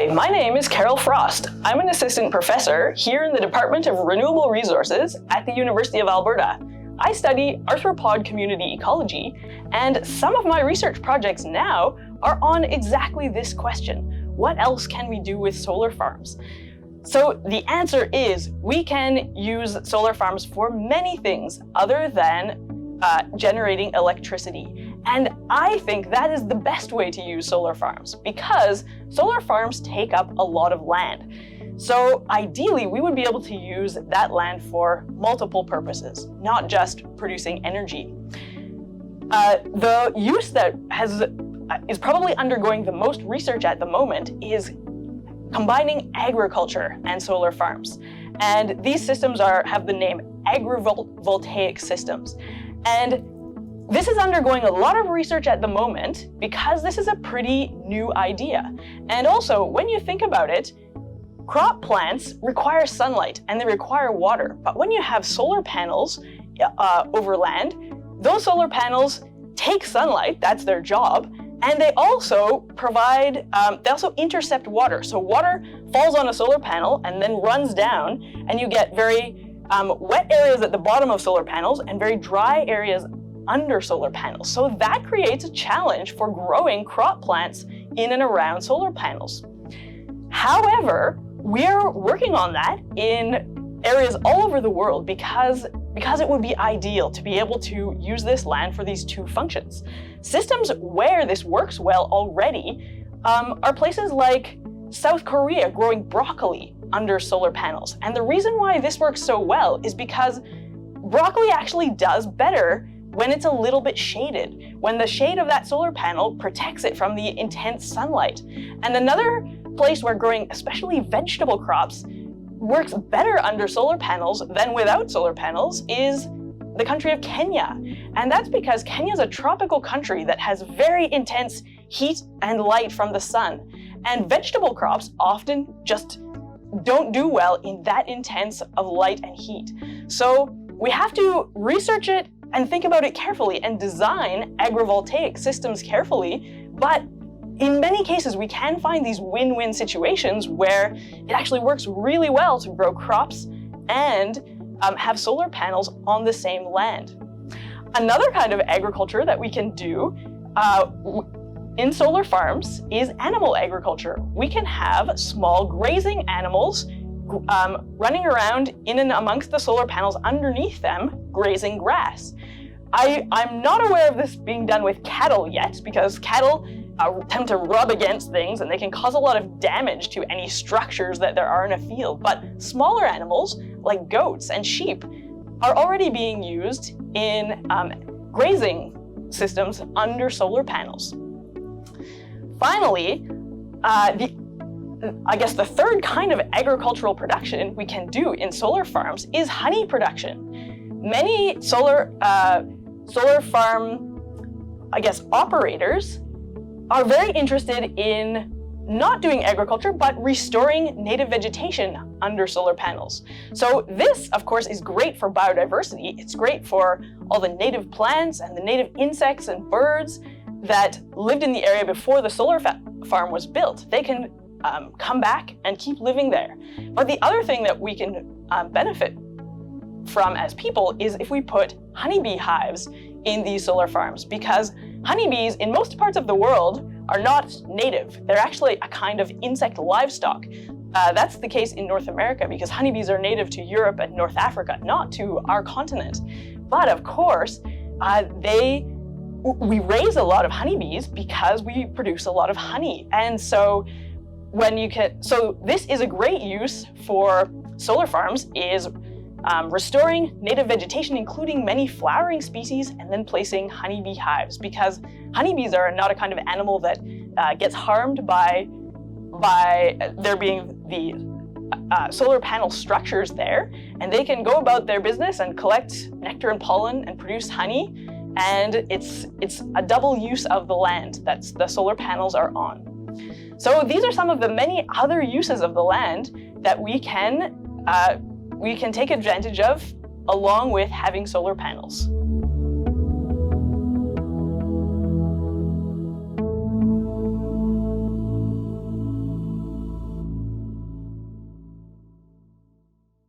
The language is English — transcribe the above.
Hi, my name is Carol Frost. I'm an assistant professor here in the Department of Renewable Resources at the University of Alberta. I study arthropod community ecology, and some of my research projects now are on exactly this question. What else can we do with solar farms? So the answer is we can use solar farms for many things other than generating electricity. And I think that is the best way to use solar farms because solar farms take up a lot of land. So ideally, we would be able to use that land for multiple purposes, not just producing energy. The use that is probably undergoing the most research at the moment is combining agriculture and solar farms. And these systems have the name agrivoltaic systems. And this is undergoing a lot of research at the moment because this is a pretty new idea. And also, when you think about it, crop plants require sunlight and they require water. But when you have solar panels over land, those solar panels take sunlight, that's their job, and they also provide, they also intercept water. So water falls on a solar panel and then runs down, and you get very wet areas at the bottom of solar panels and very dry areas under solar panels. So that creates a challenge for growing crop plants in and around solar panels. However, we're working on that in areas all over the world because it would be ideal to be able to use this land for these two functions. Systems where this works well already are places like South Korea growing broccoli under solar panels. And the reason why this works so well is because broccoli actually does better when it's a little bit shaded, when the shade of that solar panel protects it from the intense sunlight. And another place where growing especially vegetable crops works better under solar panels than without solar panels is the country of Kenya. And that's because Kenya is a tropical country that has very intense heat and light from the sun. And vegetable crops often just don't do well in that intense of light and heat. So we have to research it and think about it carefully and design agrivoltaic systems carefully. But in many cases, we can find these win-win situations where it actually works really well to grow crops and have solar panels on the same land. Another kind of agriculture that we can do in solar farms is animal agriculture. We can have small grazing animals running around in and amongst the solar panels underneath them, grazing grass. I'm not aware of this being done with cattle yet because cattle tend to rub against things and they can cause a lot of damage to any structures that there are in a field. But smaller animals like goats and sheep are already being used in grazing systems under solar panels. Finally, I guess the third kind of agricultural production we can do in solar farms is honey production. Many solar farm, operators are very interested in not doing agriculture, but restoring native vegetation under solar panels. So this, of course, is great for biodiversity. It's great for all the native plants and the native insects and birds that lived in the area before the solar farm was built. They can come back and keep living there. But the other thing that we can benefit from as people is if we put honeybee hives in these solar farms, because honeybees in most parts of the world are not native. They're actually a kind of insect livestock. That's the case in North America because honeybees are native to Europe and North Africa, not to our continent. But of course, we raise a lot of honeybees because we produce a lot of honey. And so this is a great use for solar farms is restoring native vegetation, including many flowering species, and then placing honeybee hives, because honeybees are not a kind of animal that gets harmed by there being the solar panel structures there, and they can go about their business and collect nectar and pollen and produce honey, and it's a double use of the land that the solar panels are on. So these are some of the many other uses of the land that we can take advantage of along with having solar panels.